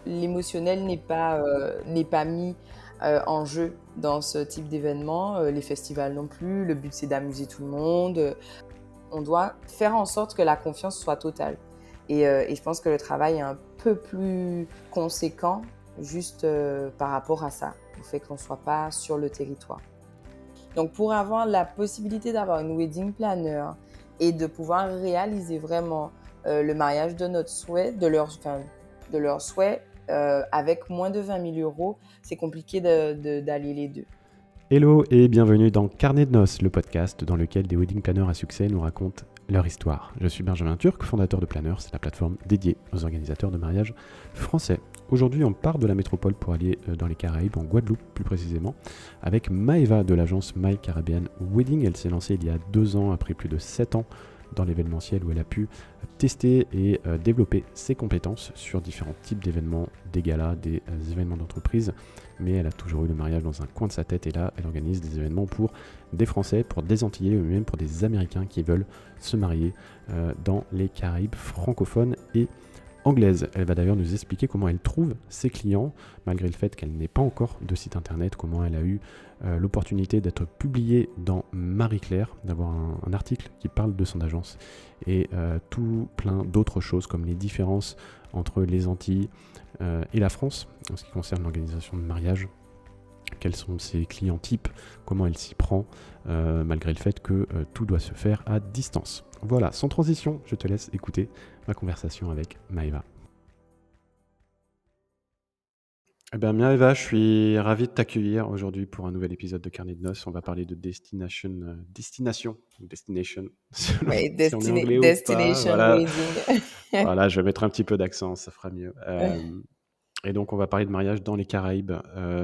l'émotionnel n'est pas mis en jeu dans ce type d'événement. Les festivals non plus. Le but, c'est d'amuser tout le monde. On doit faire en sorte que la confiance soit totale. Et je pense que le travail est un peu plus conséquent juste par rapport à ça, au fait qu'on ne soit pas sur le territoire. Donc, pour avoir la possibilité d'avoir une wedding planner et de pouvoir réaliser vraiment le mariage de notre souhait, de leur souhait, avec moins de 20 000 euros, c'est compliqué d'allier les deux. Hello et bienvenue dans Carnet de Noces, le podcast dans lequel des wedding planners à succès nous racontent leur histoire. Je suis Benjamin Turc, fondateur de Planners, c'est la plateforme dédiée aux organisateurs de mariage français. Aujourd'hui, on part de la métropole pour aller dans les Caraïbes, en Guadeloupe plus précisément, avec Maëva de l'agence My Caribbean Wedding. Elle s'est lancée il y a 2 ans, après plus de 7 ans dans l'événementiel, où elle a pu tester et développer ses compétences sur différents types d'événements, des galas, des événements d'entreprise. Mais elle a toujours eu le mariage dans un coin de sa tête, et là, elle organise des événements pour des Français, pour des Antillais, ou même pour des Américains qui veulent se marier dans les Caraïbes francophones et anglaise. Elle va d'ailleurs nous expliquer comment elle trouve ses clients, malgré le fait qu'elle n'ait pas encore de site internet, comment elle a eu l'opportunité d'être publiée dans Marie-Claire, d'avoir un article qui parle de son agence, et tout plein d'autres choses, comme les différences entre les Antilles et la France, en ce qui concerne l'organisation de mariage. Quels sont ses clients types, comment elle s'y prend, malgré le fait que tout doit se faire à distance. Voilà, sans transition, je te laisse écouter ma conversation avec Maëva. Eh bien, Maëva, je suis ravi de t'accueillir aujourd'hui pour un nouvel épisode de Carnet de Noces. On va parler de destination, selon Oui, si on est anglais ou pas. Destination Voilà, Wedding. voilà, je vais mettre un petit peu d'accent, ça fera mieux. Et donc, on va parler de mariage dans les Caraïbes.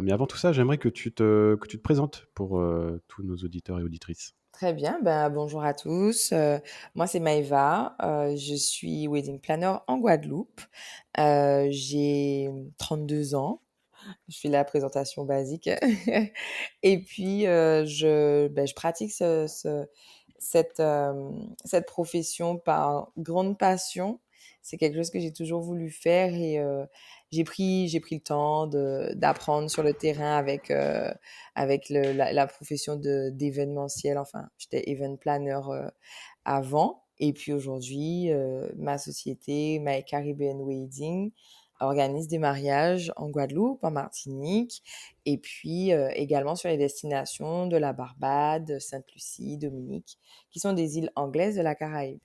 Mais avant tout ça, j'aimerais que tu te présentes pour tous nos auditeurs et auditrices. Très bien, ben, bonjour à tous. Moi, c'est Maëva. Je suis wedding planner en Guadeloupe. J'ai 32 ans. Je fais la présentation basique. Et puis, je pratique cette profession par grande passion. C'est quelque chose que j'ai toujours voulu faire et j'ai pris le temps d'apprendre sur le terrain avec la profession d'événementiel. Enfin, j'étais event planner avant. Et puis aujourd'hui, ma société, My Caribbean Wedding, organise des mariages en Guadeloupe, en Martinique, et puis également sur les destinations de la Barbade, Sainte-Lucie, Dominique, qui sont des îles anglaises de la Caraïbe.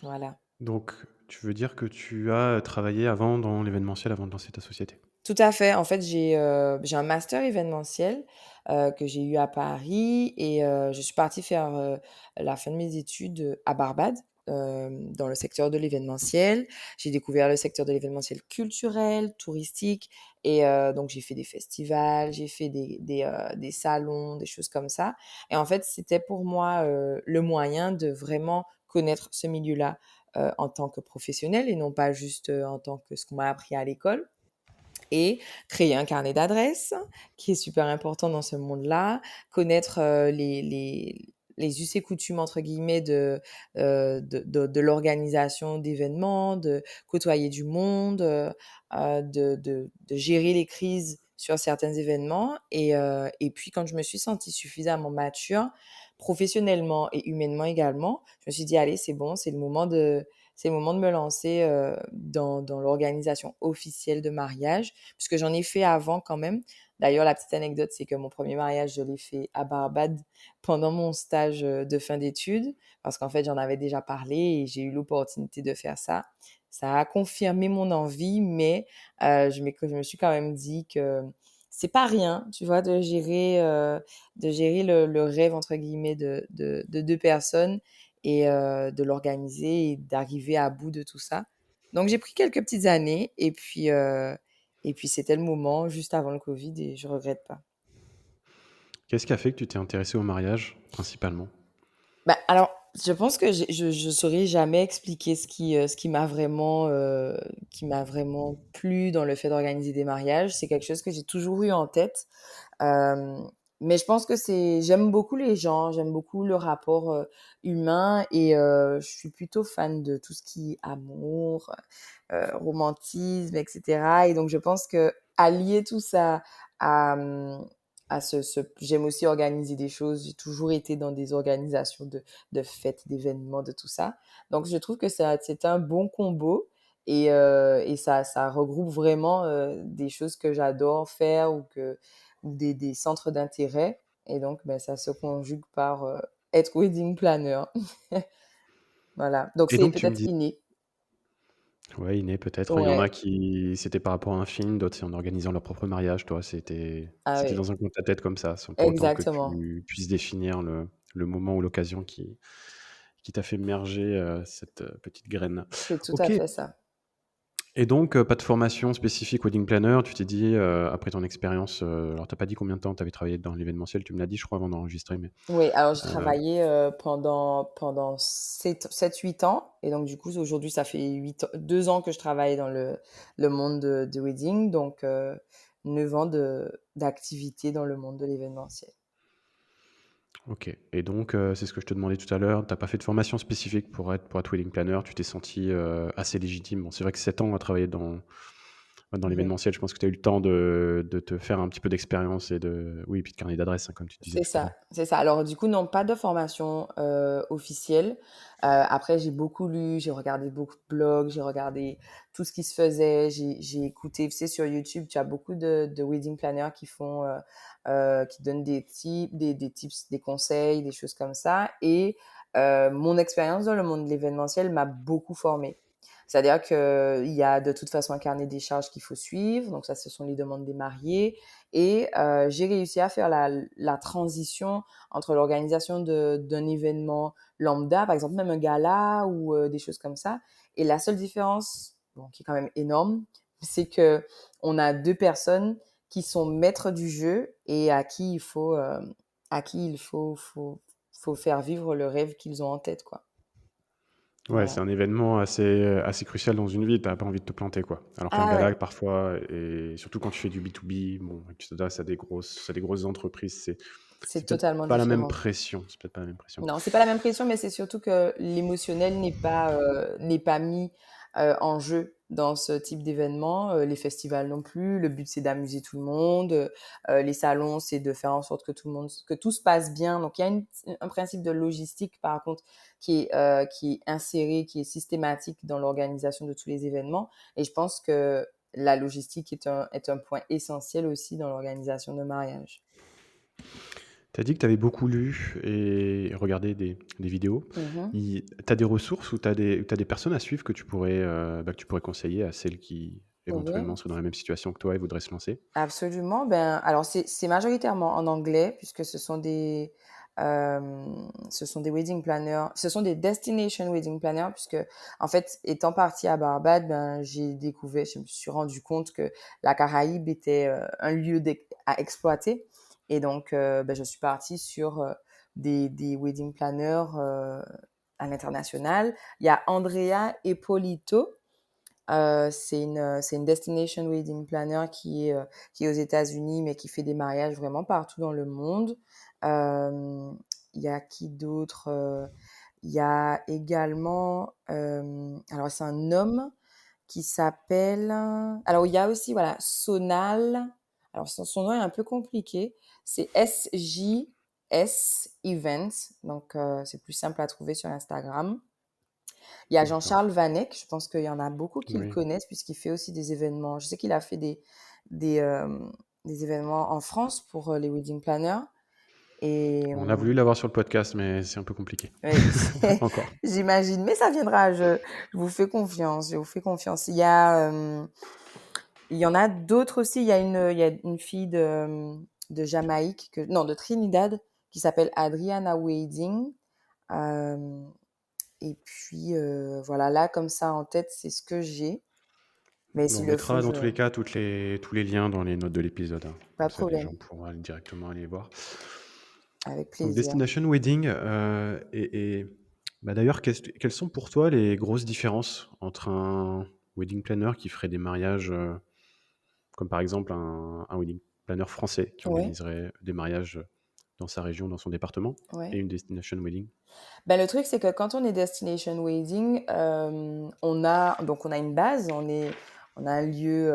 Voilà. Donc, tu veux dire que tu as travaillé avant dans l'événementiel avant de lancer ta société? Tout à fait. En fait, j'ai un master événementiel que j'ai eu à Paris et je suis partie faire la fin de mes études à Barbade, dans le secteur de l'événementiel. J'ai découvert le secteur de l'événementiel culturel, touristique et donc j'ai fait des festivals, j'ai fait des salons, des choses comme ça. Et en fait, c'était pour moi le moyen de vraiment connaître ce milieu-là en tant que professionnel et non pas juste en tant que ce qu'on m'a appris à l'école et créer un carnet d'adresses qui est super important dans ce monde-là, connaître les us et coutumes entre guillemets de l'organisation d'événements, de côtoyer du monde, de gérer les crises sur certains événements. Et puis quand je me suis sentie suffisamment mature, professionnellement et humainement également, je me suis dit, allez, c'est bon, c'est le moment de me lancer dans l'organisation officielle de mariage, puisque j'en ai fait avant quand même. D'ailleurs, la petite anecdote, c'est que mon premier mariage, je l'ai fait à Barbade pendant mon stage de fin d'études, parce qu'en fait, j'en avais déjà parlé et j'ai eu l'opportunité de faire ça. Ça a confirmé mon envie, mais je me suis quand même dit que c'est pas rien, tu vois, de gérer le rêve, entre guillemets, de deux personnes et de l'organiser et d'arriver à bout de tout ça. Donc j'ai pris quelques petites années et puis c'était le moment juste avant le Covid et je regrette pas. Qu'est-ce qui a fait que tu t'es intéressé au mariage, principalement? Bah, alors, je pense que je saurais jamais expliquer qui m'a vraiment plu dans le fait d'organiser des mariages. C'est quelque chose que j'ai toujours eu en tête. Mais je pense que j'aime beaucoup les gens, j'aime beaucoup le rapport humain et je suis plutôt fan de tout ce qui est amour, romantisme, etc. Et donc je pense que allier tout ça à, j'aime aussi organiser des choses. J'ai toujours été dans des organisations de fêtes, d'événements, de tout ça. Donc je trouve que c'est un bon combo et ça regroupe vraiment des choses que j'adore faire ou des centres d'intérêt. Et donc, ben, ça se conjugue par être wedding planner. Voilà. Donc, Et c'est donc tu me peut-être dis, inné. ouais, inné peut-être. Il y en a Ouais, qui, c'était par rapport à un film, d'autres c'est en organisant leur propre mariage. Toi, ah c'était oui, dans un coin de ta tête comme ça, sans pour autant que exactement. tu puisses définir le moment ou l'occasion qui t'a fait merger cette petite graine. C'est tout à Ok. fait ça. Et donc, pas de formation spécifique wedding planner. Tu t'es dit, après ton expérience, alors t'as pas dit combien de temps tu avais travaillé dans l'événementiel. Tu me l'as dit, je crois, avant d'enregistrer, mais Oui, alors j'ai euh, travaillé pendant 7-8 ans. Et donc, du coup, aujourd'hui, ça fait 2 ans que je travaille dans le monde de wedding. Donc, 9 ans d'activité dans le monde de l'événementiel. ok. Et donc, c'est ce que je te demandais tout à l'heure. T'as pas fait de formation spécifique pour être wedding planner. Tu t'es senti assez légitime. Bon, c'est vrai que 7 ans à travailler dans l'événementiel, je pense que tu as eu le temps de te faire un petit peu d'expérience et de, oui, et puis de carnet d'adresse, hein, comme tu disais C'est tout à ça, l'heure. c'est ça. Alors du coup, non, pas de formation officielle. Après, j'ai beaucoup lu, j'ai regardé beaucoup de blogs, j'ai regardé tout ce qui se faisait, j'ai écouté, tu sais, sur YouTube, tu as beaucoup de wedding planners qui font, qui donnent des tips, des conseils, des choses comme ça. Et mon expérience dans le monde de l'événementiel m'a beaucoup formée. C'est-à-dire qu'il y a de toute façon un carnet des charges qu'il faut suivre. Donc ça, ce sont les demandes des mariés. Et j'ai réussi à faire la transition entre l'organisation d'un événement lambda, par exemple même un gala ou des choses comme ça. Et la seule différence, bon, qui est quand même énorme, c'est que on a deux personnes qui sont maîtres du jeu et à qui il faut faire vivre le rêve qu'ils ont en tête, quoi. Ouais, Voilà. c'est un événement assez crucial dans une vie, tu pas envie de te planter, quoi. Alors qu'un Ah ouais, gala, parfois, et surtout quand tu fais du B2B, bon, et que tu t'adresses à des grosses entreprises, c'est c'est peut-être totalement pas la même différent. pression. C'est peut-être pas la même pression. Non, c'est pas la même pression, mais c'est surtout que l'émotionnel n'est pas mis en jeu dans ce type d'événement. Les festivals non plus. Le but, c'est d'amuser tout le monde. Les salons, c'est de faire en sorte que tout se passe bien. Donc, il y a un principe de logistique, par contre, qui est inséré, qui est systématique dans l'organisation de tous les événements. Et je pense que la logistique est un point essentiel aussi dans l'organisation de mariage. Tu as dit que tu avais beaucoup lu et regardé des vidéos. Mhm. Tu as des ressources ou t'as des personnes à suivre que tu pourrais conseiller à celles qui éventuellement Oui. seraient dans la même situation que toi et voudraient se lancer? Absolument. Ben, alors c'est majoritairement en anglais puisque ce sont des wedding planners, ce sont des destination wedding planners puisque en fait étant partie à Barbade, ben je me suis rendu compte que la Caraïbe était un lieu à exploiter et donc ben, je suis partie sur des wedding planners à l'international. Il y a Andrea Ippolito. C'est une destination wedding planner qui est aux États-Unis, mais qui fait des mariages vraiment partout dans le monde. Il y a qui d'autre? Il y a également, alors c'est un homme qui s'appelle. Alors il y a aussi voilà Sonal. Alors son nom est un peu compliqué. C'est SJS Events, donc c'est plus simple à trouver sur Instagram. Il y a D'accord. Jean-Charles Vanek, je pense qu'il y en a beaucoup qui le Oui. connaissent puisqu'il fait aussi des événements. Je sais qu'il a fait des, euh, des événements en France pour les wedding planners. Et On a voulu l'avoir sur le podcast, mais c'est un peu compliqué. oui, Encore. j'imagine, mais ça viendra, je vous fais confiance, je vous fais confiance. Il y en a d'autres aussi, il y a une fille de Jamaïque, non, de Trinidad, qui s'appelle Adriana Wedding. Euh, et puis, voilà, là, comme ça, en tête, c'est ce que j'ai. Mais Bon, on s'il le faut, mettra dans tous les cas tous les liens dans les notes de l'épisode, hein. pas Comme de ça, les gens problème, pourront directement aller voir. avec Donc, plaisir. Destination Wedding, d'ailleurs, quelles sont pour toi les grosses différences entre un wedding planner qui ferait des mariages, comme par exemple un wedding planeur français qui Oui, organiserait des mariages dans sa région, dans son département, et ouais. une destination wedding? Ben, le truc, c'est que quand on est destination wedding, on a une base, on a un lieu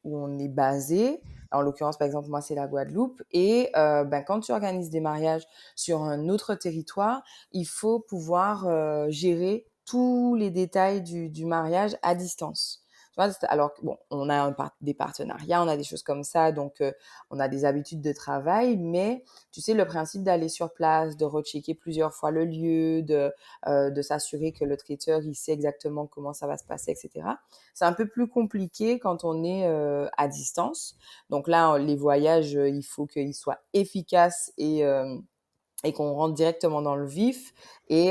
où on est basé. En l'occurrence, par exemple, moi, c'est la Guadeloupe. Et ben, quand tu organises des mariages sur un autre territoire, il faut pouvoir gérer tous les détails du mariage à distance. Tu vois, alors, bon, on a des partenariats, on a des choses comme ça, donc on a des habitudes de travail, mais tu sais, le principe d'aller sur place, de rechecker plusieurs fois le lieu, de s'assurer que le traiteur, il sait exactement comment ça va se passer, etc. C'est un peu plus compliqué quand on est à distance. Donc là, les voyages, il faut qu'ils soient efficaces et qu'on rentre directement dans le vif. Et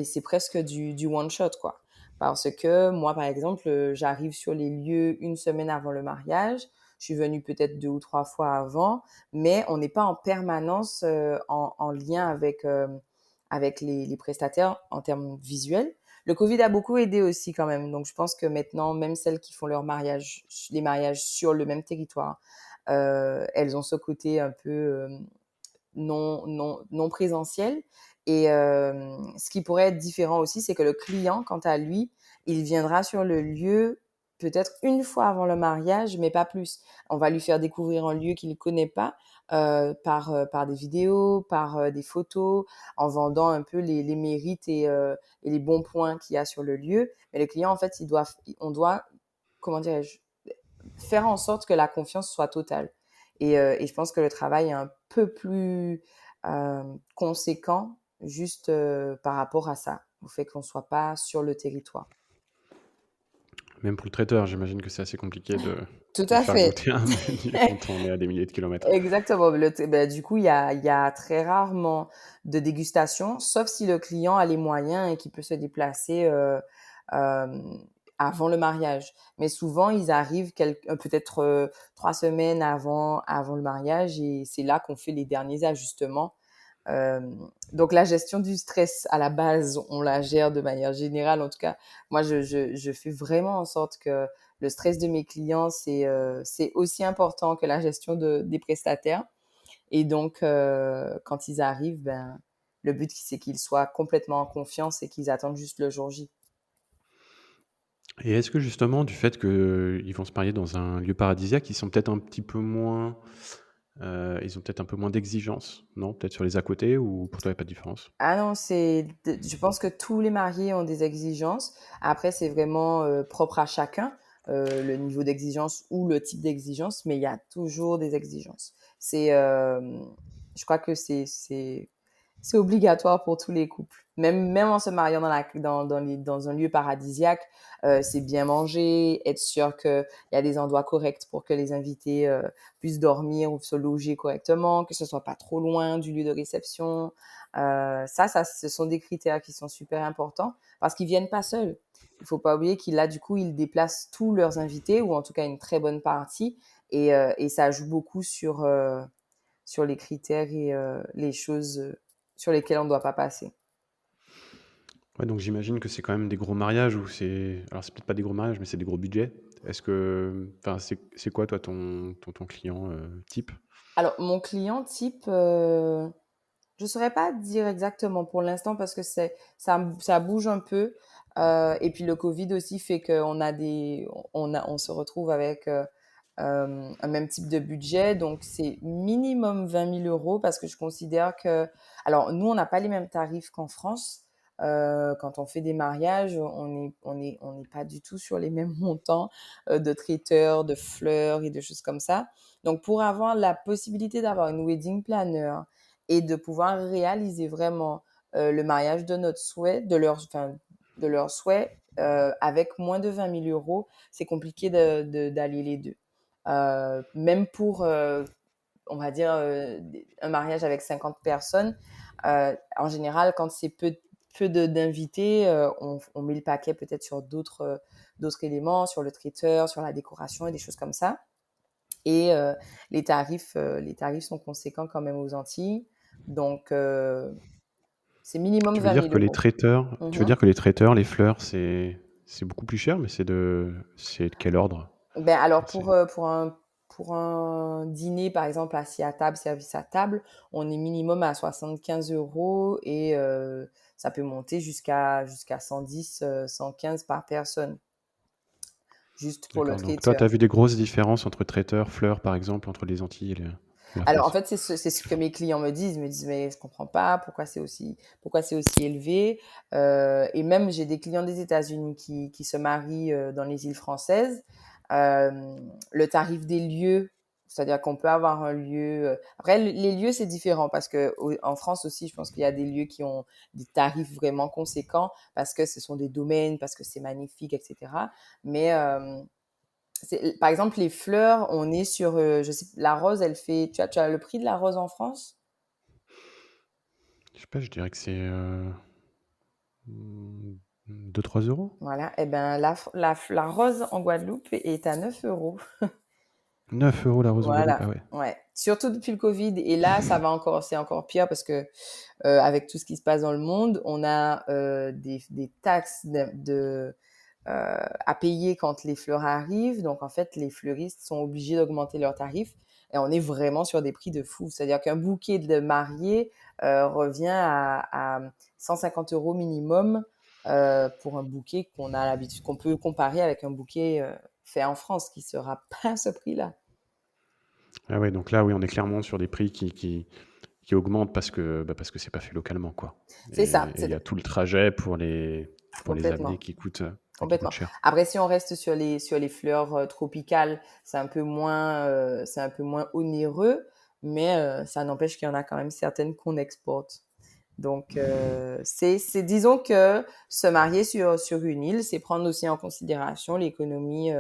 c'est presque du one shot, quoi. Parce que moi, par exemple, j'arrive sur les lieux une semaine avant le mariage. Je suis venue peut-être 2 ou 3 fois avant, mais on n'est pas en permanence en lien avec les prestataires en termes visuels. Le Covid a beaucoup aidé aussi quand même. Donc, je pense que maintenant, même celles qui font les mariages sur le même territoire, elles ont ce côté un peu non présentiel. Et ce qui pourrait être différent aussi, c'est que le client, quant à lui, il viendra sur le lieu peut-être une fois avant le mariage, mais pas plus. On va lui faire découvrir un lieu qu'il ne connaît pas par des vidéos, par des photos, en vendant un peu les mérites et les bons points qu'il y a sur le lieu. Mais le client, en fait, on doit, comment dirais-je, faire en sorte que la confiance soit totale. Et je pense que le travail est un peu plus conséquent juste par rapport à ça, au fait qu'on ne soit pas sur le territoire. Même pour le traiteur, j'imagine que c'est assez compliqué Tout de à faire fait. goûter un menu quand on est à des milliers de kilomètres. Exactement. Ben, du coup, il y a très rarement de dégustation, sauf si le client a les moyens et qu'il peut se déplacer euh, avant le mariage. Mais souvent, ils arrivent peut-être 3 semaines avant le mariage et c'est là qu'on fait les derniers ajustements. Euh, donc, la gestion du stress à la base, on la gère de manière générale. En tout cas, moi, je fais vraiment en sorte que le stress de mes clients, c'est aussi important que la gestion des prestataires. Et donc, quand ils arrivent, ben, le but, c'est qu'ils soient complètement en confiance et qu'ils attendent juste le jour J. Et est-ce que justement, du fait qu'ils vont se marier dans un lieu paradisiaque, ils sont peut-être un petit peu moins, ils ont peut-être un peu moins d'exigences, non? Peut-être sur les à côté, ou pour toi, il n'y a pas de différence? Ah non, je pense que tous les mariés ont des exigences. Après, c'est vraiment propre à chacun, le niveau d'exigence ou le type d'exigence, mais il y a toujours des exigences. Je crois que c'est obligatoire pour tous les couples. Même en se mariant dans un lieu paradisiaque, c'est bien manger, être sûr qu'il y a des endroits corrects pour que les invités puissent dormir ou se loger correctement, que ce soit pas trop loin du lieu de réception. Ce sont des critères qui sont super importants parce qu'ils viennent pas seuls. Il faut pas oublier qu'ils là du coup ils déplacent tous leurs invités ou en tout cas une très bonne partie et ça joue beaucoup sur les critères et les choses sur lesquelles on ne doit pas passer. Ouais, donc j'imagine que c'est quand même des gros mariages où c'est... Alors, c'est peut-être pas des gros mariages, mais c'est des gros budgets. Est-ce que... Enfin, c'est quoi, toi, ton client type? Alors mon client type, je ne saurais pas dire exactement pour l'instant parce que ça bouge un peu. Et puis le Covid aussi fait on se retrouve avec un même type de budget. Donc c'est minimum 20 000 € parce que je considère que... Alors nous, on n'a pas les mêmes tarifs qu'en France. Quand on fait des mariages, on n'est pas du tout sur les mêmes montants de traiteurs, de fleurs et de choses comme ça. Donc pour avoir la possibilité d'avoir une wedding planner et de pouvoir réaliser vraiment le mariage de notre souhait, de leur souhait, avec moins de 20 000 €, c'est compliqué d'allier les deux. Même pour, on va dire, un mariage avec 50 personnes, en général, quand c'est peu d'invités, on met le paquet peut-être sur d'autres éléments, sur le traiteur, sur la décoration et des choses comme ça. Et les tarifs sont conséquents quand même aux Antilles. Donc, c'est minimum Tu veux 20 dire 000 que les euros. traiteurs, tu veux Mhm. dire que les traiteurs, les fleurs, c'est beaucoup plus cher, mais c'est de quel ordre? Ben, alors, C'est... pour pour un dîner, par exemple, assis à table, service à table, on est minimum à 75 euros et ça peut monter jusqu'à 110, 115 par personne, juste pour le D'accord. Donc toi, tu traiteur. as vu des grosses différences entre traiteur, fleurs, par exemple, entre les Antilles et la Alors, en France? fait, c'est ce que mes clients me disent. Ils me disent, mais je comprends pas pourquoi c'est aussi élevé. Et même, j'ai des clients des États-Unis qui se marient dans les îles françaises. Le tarif des lieux, c'est-à-dire qu'on peut avoir un lieu. Après, les lieux, c'est différent parce que en France aussi, je pense qu'il y a des lieux qui ont des tarifs vraiment conséquents parce que ce sont des domaines, parce que c'est magnifique, etc. Mais par exemple, les fleurs, on est sur, je sais, la rose, elle fait, tu as le prix de la rose en France? Je sais pas, je dirais que c'est 2-3 euros. Voilà. Eh ben, la rose en Guadeloupe est à 9 euros. 9 € la rose en Guadeloupe, Voilà. ah ouais. Ouais. Surtout depuis le Covid. Et là, c'est encore pire parce que, avec tout ce qui se passe dans le monde, on a des taxes à payer quand les fleurs arrivent. Donc, en fait, les fleuristes sont obligés d'augmenter leurs tarifs et on est vraiment sur des prix de fou. C'est-à-dire qu'un bouquet de mariés revient à 150 euros minimum pour un bouquet qu'on a l'habitude, qu'on peut comparer avec un bouquet fait en France qui sera pas à ce prix-là. Ah ouais, donc là, oui, on est clairement sur des prix qui augmentent parce que c'est pas fait localement, quoi. C'est ça, Et il y a tout le trajet pour les amener complètement. qui coûte Complètement. cher. Après, si on reste sur les fleurs tropicales, c'est un peu moins onéreux, mais ça n'empêche qu'il y en a quand même certaines qu'on exporte. Donc, disons que se marier sur une île, c'est prendre aussi en considération l'économie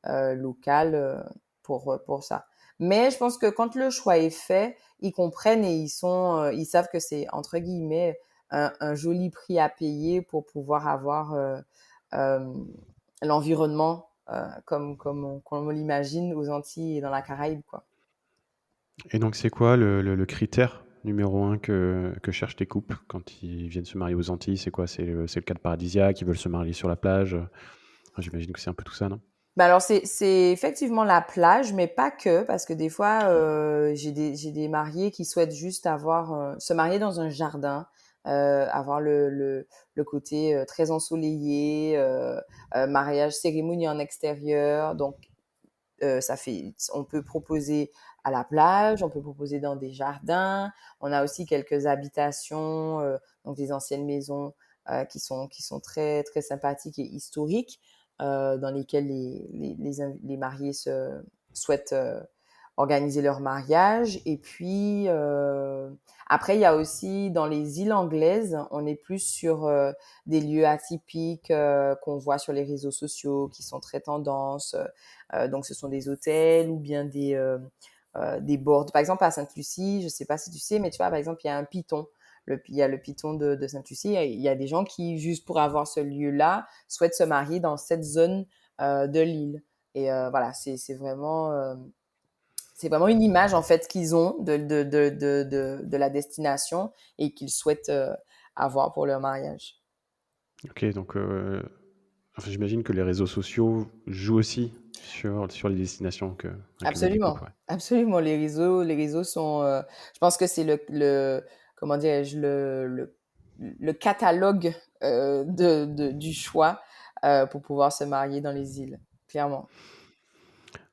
locale pour ça. Mais je pense que quand le choix est fait, ils comprennent et ils savent que c'est, entre guillemets, un joli prix à payer pour pouvoir avoir euh, l'environnement comme on l'imagine aux Antilles et dans la Caraïbe, quoi. Et donc, c'est quoi le critère numéro un que cherchent tes couples quand ils viennent se marier aux Antilles? C'est quoi? C'est le cadre paradisiaque, ils veulent se marier sur la plage? J'imagine que c'est un peu tout ça, non? Bah alors c'est effectivement la plage, mais pas que, parce que des fois j'ai des mariés qui souhaitent juste avoir se marier dans un jardin, avoir le côté très ensoleillé, mariage cérémonie en extérieur, donc on peut proposer à la plage, on peut proposer dans des jardins. On a aussi quelques habitations, donc des anciennes maisons qui sont très, très sympathiques et historiques, dans lesquelles les mariés souhaitent organiser leur mariage. Et puis, après, il y a aussi dans les îles anglaises, on est plus sur des lieux atypiques qu'on voit sur les réseaux sociaux, qui sont très tendances. Donc, ce sont des hôtels ou bien des bords. Par exemple, à Sainte-Lucie, je ne sais pas si tu sais, mais tu vois, par exemple, il y a un piton. Il y a le piton de Sainte-Lucie. Il y a des gens qui, juste pour avoir ce lieu-là, souhaitent se marier dans cette zone de l'île. Et voilà, c'est vraiment une image en fait qu'ils ont de la destination et qu'ils souhaitent avoir pour leur mariage. Ok, donc enfin, j'imagine que les réseaux sociaux jouent aussi sur les destinations que veulent les Absolument, couples. Ouais. absolument. Les réseaux sont, je pense que c'est comment dirais-je, le catalogue du choix pour pouvoir se marier dans les îles, clairement.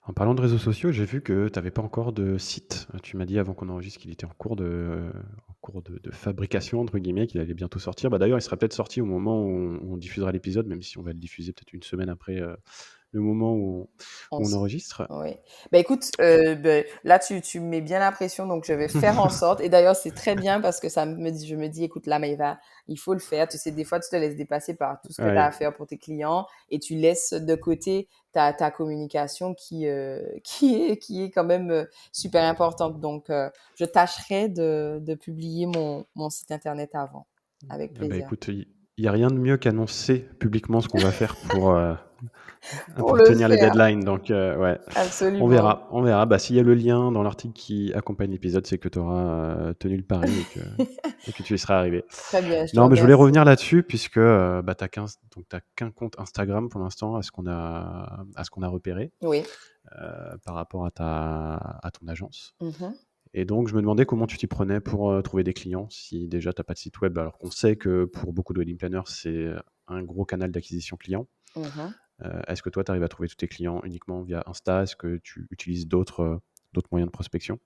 En parlant de réseaux sociaux, j'ai vu que tu n'avais pas encore de site. Tu m'as dit avant qu'on enregistre qu'il était en cours de fabrication, entre guillemets, qu'il allait bientôt sortir. Bah, d'ailleurs, il sera peut-être sorti au moment où on diffusera l'épisode, même si on va le diffuser peut-être une semaine après le moment On où on s enregistre. Oui. Bah, écoute, là, tu me mets bien la pression, donc je vais faire en sorte et d'ailleurs, c'est très bien parce que je me dis: «Écoute, là, Maëva, il faut le faire». Tu sais, des fois, tu te laisses dépasser par tout ce que tu as Ouais. à faire pour tes clients et tu laisses de côté ta communication qui est quand même, super importante. Donc je tâcherai de publier mon site internet avant, avec Bah, plaisir. écoute, il n'y a rien de mieux qu'annoncer publiquement ce qu'on va faire pour pour le tenir les faire. deadlines. Donc, ouais, on Absolument. verra. On verra. Bah, s'il y a le lien dans l'article qui accompagne l'épisode, c'est que tu auras tenu le pari et que tu y seras arrivé. Très bien, je te Non, mais je voulais remercie. revenir là-dessus puisque bah, tu n'as qu'un compte Instagram pour l'instant à ce qu'on a repéré Oui. par rapport à ton agence. Mhm, Et donc, je me demandais comment tu t'y prenais pour trouver des clients si déjà tu n'as pas de site web, alors qu'on sait que pour beaucoup de wedding planners, c'est un gros canal d'acquisition client. mhm. Est-ce que toi, tu arrives à trouver tous tes clients uniquement via Insta? Est-ce que tu utilises d'autres moyens de prospection?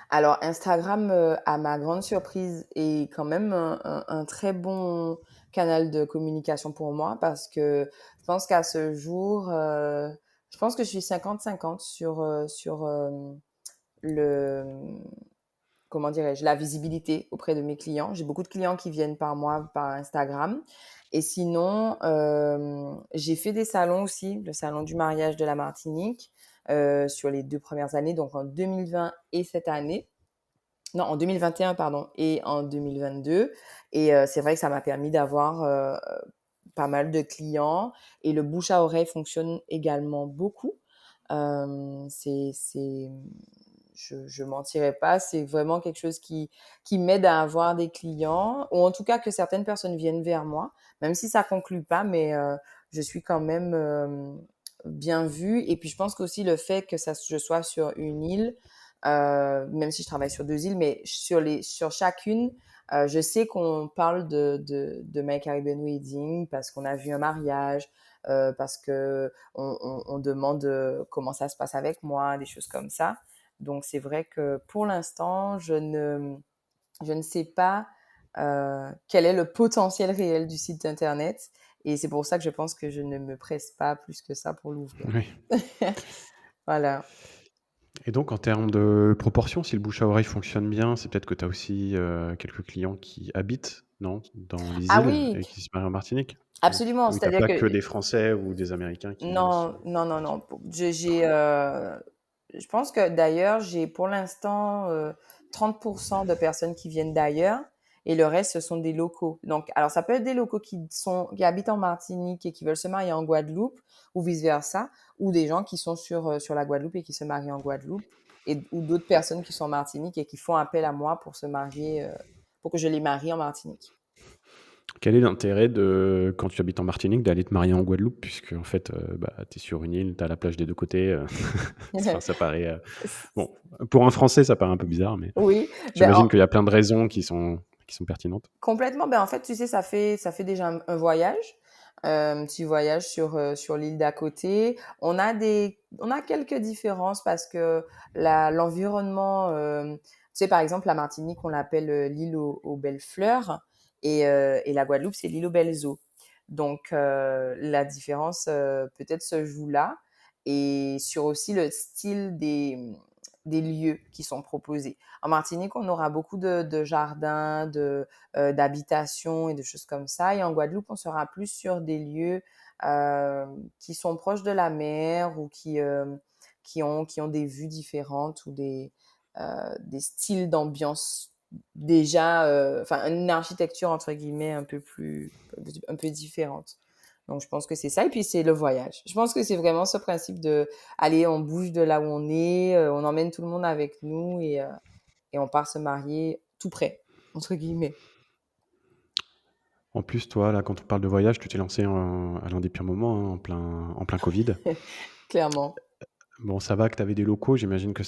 Alors, Instagram, à ma grande surprise, est quand même un très bon canal de communication pour moi parce que je pense qu'à ce jour, je pense que je suis 50-50 sur le, comment dirais-je, la visibilité auprès de mes clients. J'ai beaucoup de clients qui viennent par moi par Instagram. Et sinon, j'ai fait des salons aussi, le salon du mariage de la Martinique, sur les 2 premières années, donc en 2020 et cette année. Non, en 2021, pardon, et en 2022. Et c'est vrai que ça m'a permis d'avoir pas mal de clients. Et le bouche à oreille fonctionne également beaucoup. C'est, je mentirais pas, c'est vraiment quelque chose qui m'aide à avoir des clients, ou en tout cas que certaines personnes viennent vers moi, même si ça conclut pas, mais je suis quand même bien vue. Et puis je pense qu'aussi le fait que je sois sur une île, même si je travaille sur 2 îles, mais sur chacune, je sais qu'on parle de My Caribbean Wedding parce qu'on a vu un mariage, parce que on demande comment ça se passe avec moi, des choses comme ça. Donc c'est vrai que pour l'instant, je ne sais pas quel est le potentiel réel du site internet. Et c'est pour ça que je pense que je ne me presse pas plus que ça pour l'ouvrir. Oui. Voilà. Et donc, en termes de proportion, si le bouche à oreille fonctionne bien, c'est peut-être que tu as aussi quelques clients qui habitent, non, dans les Ah îles oui, et qui se marient en Martinique. Donc, absolument. oui, tu n'as C'est-à-dire pas que que des Français ou des Américains qui viennent aussi. non, non, non, non. Je pense que d'ailleurs, j'ai pour l'instant 30% de personnes qui viennent d'ailleurs et le reste, ce sont des locaux. Donc, alors, ça peut être des locaux qui habitent en Martinique et qui veulent se marier en Guadeloupe ou vice-versa, ou des gens qui sont sur la Guadeloupe et qui se marient en Guadeloupe, ou d'autres personnes qui sont en Martinique et qui font appel à moi pour se marier, pour que je les marie en Martinique. Quel est l'intérêt de, quand tu habites en Martinique, d'aller te marier en Guadeloupe, puisque en fait, bah, tu es sur une île, tu as la plage des deux côtés. Enfin, ça paraît. Bon, pour un Français, ça paraît un peu bizarre, mais Oui, ben, j'imagine qu'il y a plein de raisons qui sont pertinentes. complètement. Ben, en fait, tu sais, ça fait déjà un voyage, un petit voyage sur l'île d'à côté. On a quelques différences parce que l'environnement, tu sais, par exemple, la Martinique, on l'appelle l'île aux belles fleurs et la Guadeloupe, c'est l'île aux belles eaux. Donc, la différence peut-être se joue là et sur aussi le style des lieux qui sont proposés. En Martinique, on aura beaucoup de jardins, d'habitations et de choses comme ça. Et en Guadeloupe, on sera plus sur des lieux qui sont proches de la mer ou qui ont des vues différentes ou des styles d'ambiance déjà, enfin une architecture entre guillemets un peu différente. Donc je pense que c'est ça. Et puis c'est le voyage. Je pense que c'est vraiment ce principe de allez, on bouge de là où on est, on emmène tout le monde avec nous et on part se marier tout près, entre guillemets. En plus, toi, là, quand on parle de voyage, tu t'es lancé à l'un des pires moments, hein, en plein Covid. Clairement. Bon, ça va que tu avais des locaux, j'imagine que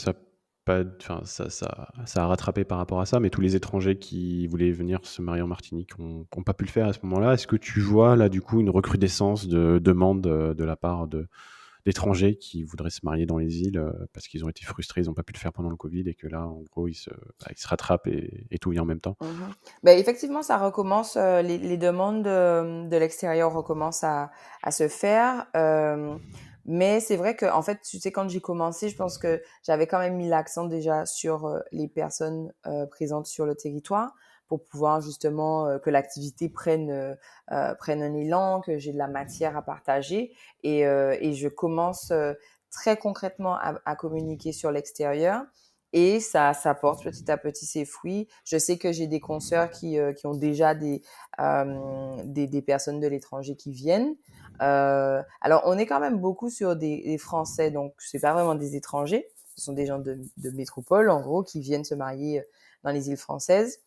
enfin, ça a rattrapé par rapport à ça, mais tous les étrangers qui voulaient venir se marier en Martinique n'ont pas pu le faire à ce moment-là. Est-ce que tu vois là, du coup, une recrudescence de demandes de la part d'étrangers qui voudraient se marier dans les îles parce qu'ils ont été frustrés, ils n'ont pas pu le faire pendant le Covid et que là, en gros, ils se rattrapent et tout vient en même temps? Mhm. Ben, effectivement, ça recommence, les demandes de l'extérieur recommencent à se faire. Mais c'est vrai que, en fait, tu sais, quand j'ai commencé, je pense que j'avais quand même mis l'accent déjà sur les personnes présentes sur le territoire pour pouvoir justement que l'activité prenne un élan, que j'ai de la matière à partager. Et je commence très concrètement à communiquer sur l'extérieur. Et ça porte petit à petit ses fruits. Je sais que j'ai des consoeurs qui ont déjà des personnes de l'étranger qui viennent. Alors, on est quand même beaucoup sur des Français, donc c'est pas vraiment des étrangers. Ce sont des gens de métropole, en gros, qui viennent se marier dans les îles françaises.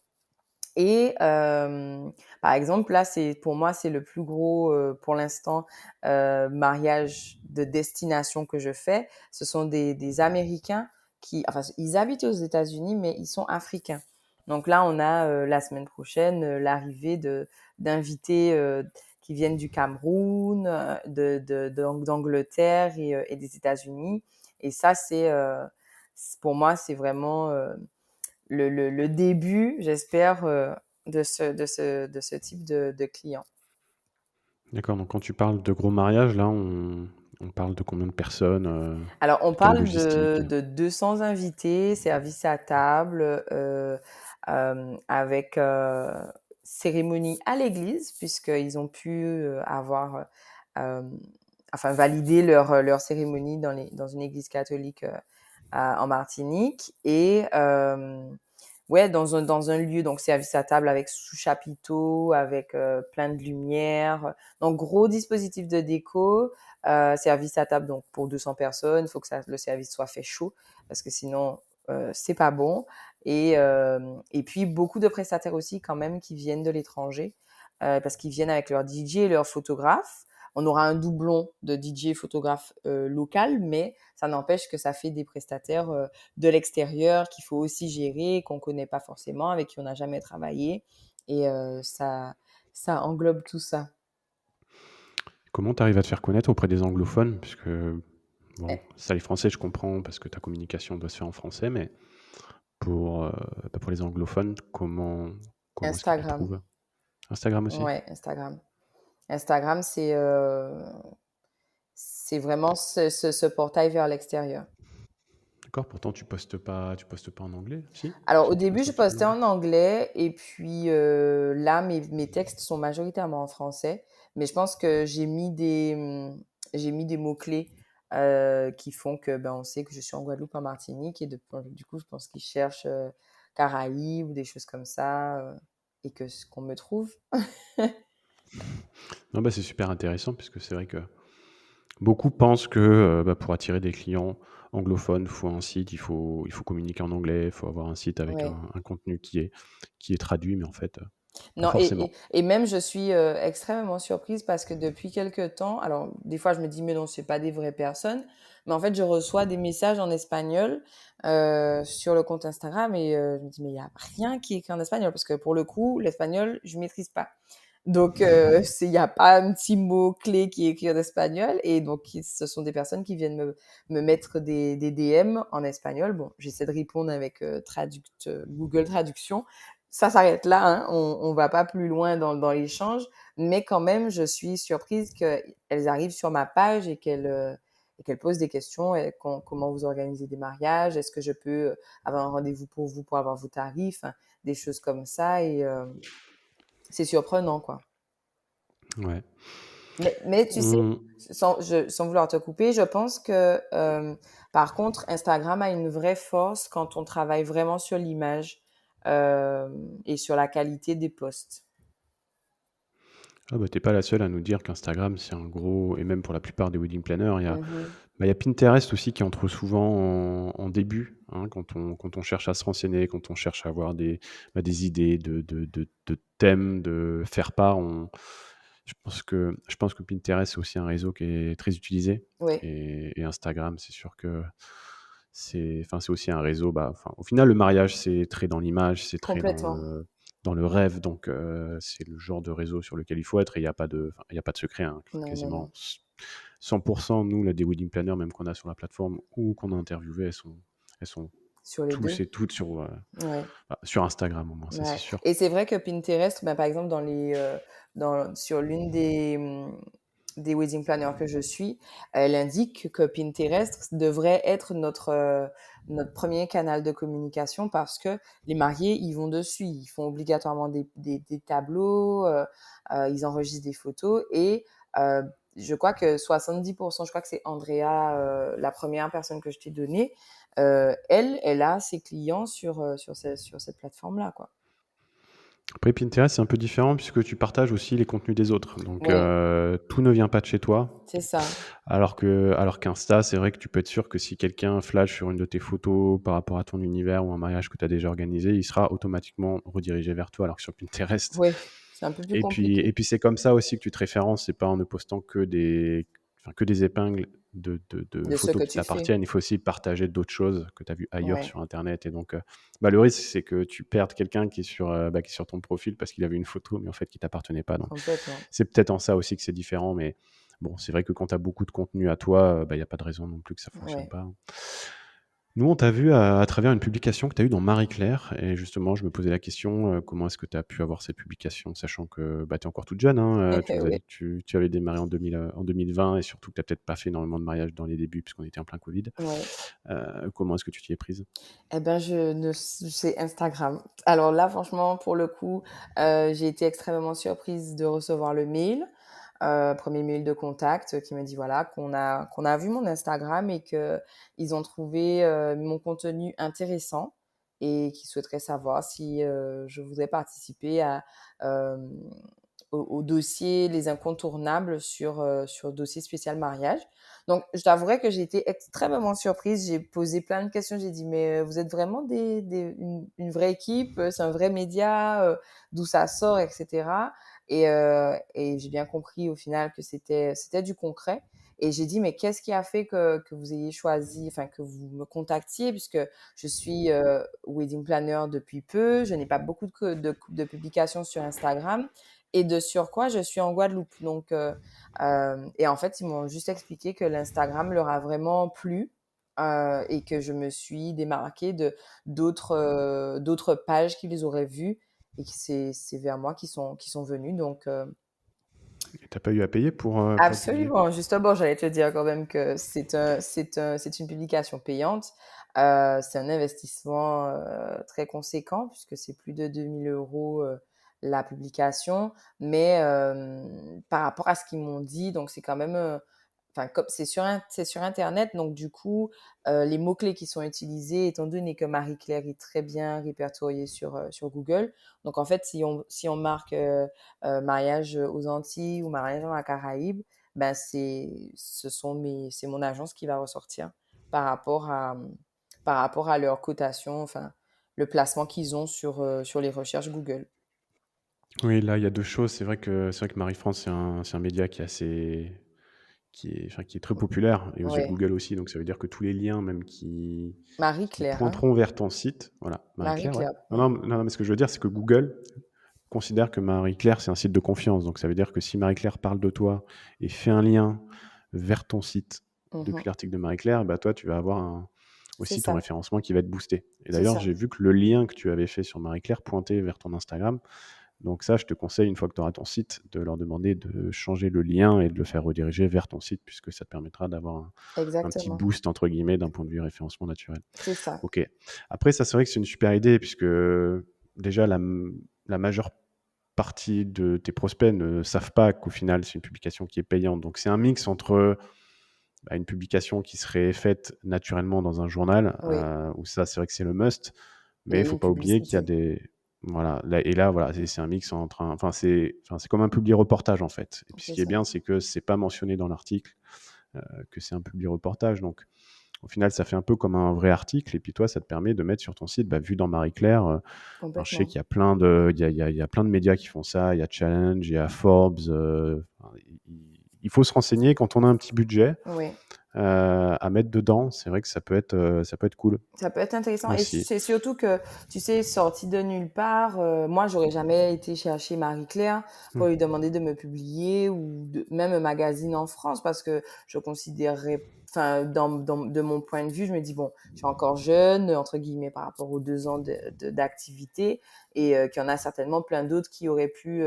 Et par exemple, là, pour moi, c'est le plus gros, pour l'instant, mariage de destination que je fais. Ce sont des Américains enfin, ils habitent aux États-Unis, mais ils sont africains. Donc là, on a la semaine prochaine l'arrivée d'invités qui viennent du Cameroun, d'Angleterre et des États-Unis. Et ça, pour moi, c'est vraiment le début, j'espère, de ce type de client. D'accord, donc quand tu parles de gros mariages, là, on parle de combien de personnes, Alors, on quelle parle logistique? de 200 invités, service à table, avec cérémonie à l'église, puisqu'ils ont pu avoir, euh, enfin, valider leur cérémonie dans une église catholique en Martinique. Et ouais, dans un lieu, donc service à table avec sous chapiteau, avec plein de lumière. Donc, gros dispositif de déco, service à table donc pour 200 personnes. Il faut que le service soit fait chaud parce que sinon, c'est pas bon. Et puis, beaucoup de prestataires aussi quand même qui viennent de l'étranger parce qu'ils viennent avec leur DJ et leur photographe. On aura un doublon de DJ et photographe local, mais ça n'empêche que ça fait des prestataires de l'extérieur qu'il faut aussi gérer, qu'on ne connaît pas forcément, avec qui on n'a jamais travaillé. Et ça englobe tout ça. Comment tu arrives à te faire connaître auprès des anglophones? Puisque, bon, Eh, ça, les Français, je comprends parce que ta communication doit se faire en français, mais pour les anglophones, comment est-ce qu'ils te Instagram. trouvent? Instagram aussi? Ouais, Instagram. Instagram, c'est vraiment ce portail vers l'extérieur. D'accord, pourtant tu postes pas en anglais? Si? Alors, au Si, tu début, postes je aussi en postais anglais? en anglais et puis là, mes textes sont majoritairement en français, mais je pense que j'ai mis des mots-clés qui font que ben, on sait que je suis en Guadeloupe, en Martinique et du coup, je pense qu'ils cherchent Caraïbes ou des choses comme ça et qu'on me trouve. Non, bah, c'est super intéressant puisque c'est vrai que beaucoup pensent que, bah, pour attirer des clients anglophones, il faut un site, il faut communiquer en anglais, il faut avoir un site avec Ouais. un contenu qui est traduit, mais en fait, pas Non, forcément. et même je suis extrêmement surprise parce que depuis quelque temps, alors des fois je me dis mais non, c'est pas des vraies personnes, mais en fait je reçois des messages en espagnol sur le compte Instagram et je me dis mais il y a rien qui est écrit en espagnol parce que pour le coup l'espagnol je maîtrise pas. Donc il y a pas un petit mot clé qui est écrit en espagnol et donc ce sont des personnes qui viennent me mettre des DM en espagnol. Bon, j'essaie de répondre avec Google Traduction, ça s'arrête là, hein. On va pas plus loin dans l'échange, mais quand même, je suis surprise qu'elles arrivent sur ma page et qu'elles posent des questions. Comment vous organisez des mariages? Est-ce que je peux avoir un rendez-vous pour vous pour avoir vos tarifs? Hein, des choses comme ça. Et c'est surprenant, quoi. Ouais. Mais tu sais, On sans vouloir te couper, je pense que par contre, Instagram a une vraie force quand on travaille vraiment sur l'image et sur la qualité des posts. Ah bah, tu pas la seule à nous dire qu'Instagram, c'est un gros et même pour la plupart des wedding planners, Mhm. il y a Pinterest aussi qui entre souvent en début, hein, quand on cherche à se renseigner, quand on cherche à avoir des idées de thèmes, de faire part. Je pense que Pinterest, c'est aussi un réseau qui est très utilisé Oui, et Instagram, c'est sûr que c'est aussi un réseau, bah, enfin, au final, le mariage, c'est très dans l'image, c'est très complètement. dans le rêve, donc c'est le genre de réseau sur lequel il faut être et il y a pas de enfin, il y a pas de secret, hein. Non, non, non. Quasiment 100 nous, là, des wedding planners, même qu'on a sur la plateforme ou qu'on a interviewé, elles sont Sur les tous deux. et toutes Ouais, sur Instagram, au moins, ça, c'est ouais. sûr. Et c'est vrai que Pinterest, ben, par exemple, sur l'une des wedding planners que je suis, elle indique que Pinterest devrait être notre premier canal de communication parce que les mariés, ils vont dessus. Ils font obligatoirement des tableaux, ils enregistrent des photos et euh, je crois que 70%, je crois que c'est Andrea, la première personne que je t'ai donnée, elle a ses clients sur cette plateforme-là, quoi. Après, Pinterest, c'est un peu différent puisque tu partages aussi les contenus des autres. Donc, Oui, tout ne vient pas de chez toi. c'est ça. Alors qu'Insta, c'est vrai que tu peux être sûr que si quelqu'un flash sur une de tes photos par rapport à ton univers ou un mariage que tu as déjà organisé, il sera automatiquement redirigé vers toi. Alors que sur Pinterest, Oui, c'est un peu plus compliqué. et puis c'est comme ça aussi que tu te références, c'est pas en ne postant que des épingles de De ce photos que qui tu fais. t'appartiennent. Il faut aussi partager d'autres choses que tu as vues ailleurs Ouais, sur Internet. Et donc, le risque, c'est que tu perdes quelqu'un qui est sur ton profil parce qu'il avait une photo, mais en fait, qui t'appartenait pas. Donc, complètement. c'est peut-être en ça aussi que c'est différent. Mais bon, c'est vrai que quand tu as beaucoup de contenu à toi, il n'y a pas de raison non plus que ça fonctionne Ouais. pas. Nous, on t'a vu à travers une publication que tu as eue dans Marie-Claire. Et justement, je me posais la question, comment est-ce que tu as pu avoir cette publication, sachant que tu es encore toute jeune, hein, tu nous as Oui, dit que tu avais démarré en 2020 et surtout que tu n'as peut-être pas fait énormément de mariages dans les débuts puisqu'on était en plein Covid. ouais. Comment est-ce que tu t'y es prise? Eh ben, c'est Instagram. Alors là, franchement, pour le coup, j'ai été extrêmement surprise de recevoir le mail, 1er mail de contact qui me dit, voilà, qu'on a vu mon Instagram et qu'ils ont trouvé, mon contenu intéressant et qu'ils souhaiteraient savoir si, je voudrais participer hem, au dossier Les Incontournables sur dossier spécial mariage. Donc, je t'avouerai que j'ai été extrêmement surprise. J'ai posé plein de questions. J'ai dit, mais vous êtes vraiment une vraie équipe? C'est un vrai média? D'où ça sort, etc. Et j'ai bien compris au final que c'était du concret. Et j'ai dit, mais qu'est-ce qui a fait que vous ayez choisi, enfin, que vous me contactiez, puisque je suis wedding planner depuis peu, je n'ai pas beaucoup de publications sur Instagram. Et de surcroît, je suis en Guadeloupe. Donc, et en fait, ils m'ont juste expliqué que l'Instagram leur a vraiment plu et que je me suis démarquée de d'autres pages qu'ils auraient vues et que c'est vers moi qui sont venus. Donc, Et tu pas eu à payer pour publier? absolument. Justement, j'allais te dire quand même que c'est une publication payante. C'est un investissement très conséquent puisque c'est plus de 2 000 € la publication. Mais par rapport à ce qu'ils m'ont dit, donc c'est quand même, enfin, comme c'est sur Internet, donc du coup, les mots-clés qui sont utilisés, étant donné que Marie-Claire est très bien répertoriée sur Google. Donc en fait, si on marque mariage aux Antilles ou mariage dans la Caraïbe, ben c'est mon agence qui va ressortir par rapport à, par rapport à leur cotation, enfin, le placement qu'ils ont sur les recherches Google. Oui, là, il y a 2 choses. C'est vrai que Marie-France, c'est un média qui est assez qui est très populaire et aux yeux de Ouais. Google aussi. Donc ça veut dire que tous les liens même qui Marie-Claire, hein? pointeront vers ton site, voilà, Marie-Claire, ouais. Marie-Claire. Non, non, non, non, mais ce que je veux dire, c'est que Google considère que Marie-Claire, c'est un site de confiance. Donc ça veut dire que si Marie-Claire parle de toi et fait un lien vers ton site depuis Mhm. l'article de Marie-Claire, bah toi, tu vas avoir C'est aussi ton ça, référencement qui va être boosté. Et c'est d'ailleurs, ça. j'ai vu que le lien que tu avais fait sur Marie-Claire pointait vers ton Instagram. Donc ça, je te conseille, une fois que tu auras ton site, de leur demander de changer le lien et de le faire rediriger vers ton site, puisque ça te permettra d'avoir un petit Exactement. boost, entre guillemets, d'un point de vue référencement naturel. C'est ça. Ok. Après, ça, c'est vrai que c'est une super idée, puisque déjà, la majeure partie de tes prospects ne savent pas qu'au final, c'est une publication qui est payante. Donc c'est un mix entre une publication qui serait faite naturellement dans un journal, Oui. où ça, c'est vrai que c'est le must, mais il Et faut une pas oublier qu'il y a publicité. des... Voilà, et là, voilà, c'est un mix entre enfin, c'est comme un publi-reportage, en fait. Et puis, ce C'est qui est ça. bien, c'est que c'est pas mentionné dans l'article, que c'est un publi-reportage. Donc, au final, ça fait un peu comme un vrai article. Et puis, toi, ça te permet de mettre sur ton site, vu dans Marie-Claire. Alors, je sais Complètement. qu'il y a plein de, il y a plein de médias qui font ça. Il y a Challenge, il y a Forbes. Enfin, il faut se renseigner quand on a un petit budget Oui. à mettre dedans. C'est vrai que ça peut être cool Ça peut être intéressant. Et aussi. c'est surtout que, tu sais, sorti de nulle part, moi, j'aurais jamais été chercher Marie-Claire pour Hmm. lui demander de me publier ou même un magazine en France parce que je considérerais, enfin, de mon point de vue, je me dis, bon, je suis encore jeune, entre guillemets, par rapport aux 2 ans d'activité et qu'il y en a certainement plein d'autres qui auraient pu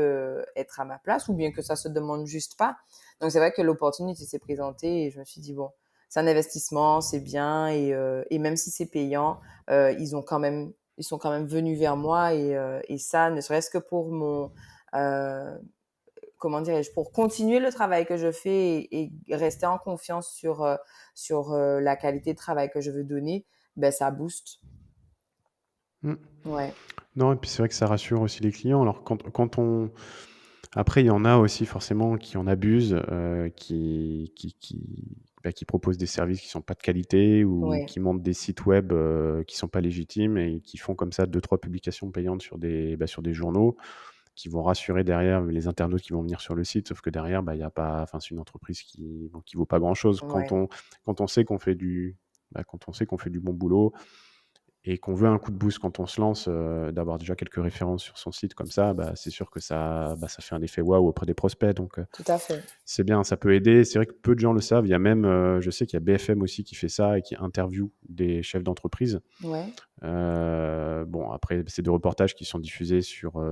être à ma place ou bien que ça se demande juste pas. Donc, c'est vrai que l'opportunité s'est présentée et je me suis dit, bon, c'est un investissement, c'est bien et même si c'est payant, ils sont quand même venus vers moi et ça, ne serait-ce que pour mon, heu, comment dirais-je, pour continuer le travail que je fais et rester en confiance sur la qualité de travail que je veux donner, ben ça booste. Mm. Ouais, Non, et puis c'est vrai que ça rassure aussi les clients. Alors quand on... Après, il y en a aussi forcément qui en abusent, qui proposent des services qui sont pas de qualité ou ouais, qui montent des sites web qui sont pas légitimes et qui font comme ça deux, trois publications payantes sur des journaux qui vont rassurer derrière les internautes qui vont venir sur le site, sauf que derrière, il y a pas, enfin, c'est une entreprise qui vaut pas grand-chose. ouais, Quand on sait qu'on fait quand on sait qu'on fait du bon boulot, et qu'on veut un coup de boost quand on se lance, d'avoir déjà quelques références sur son site comme ça, c'est sûr que ça fait un effet waouh auprès des prospects. Donc, tout à fait. c'est bien, ça peut aider. C'est vrai que peu de gens le savent. Il y a même, je sais qu'il y a BFM aussi qui fait ça et qui interviewe des chefs d'entreprise. Ouais, Bon, après, c'est des reportages qui sont diffusés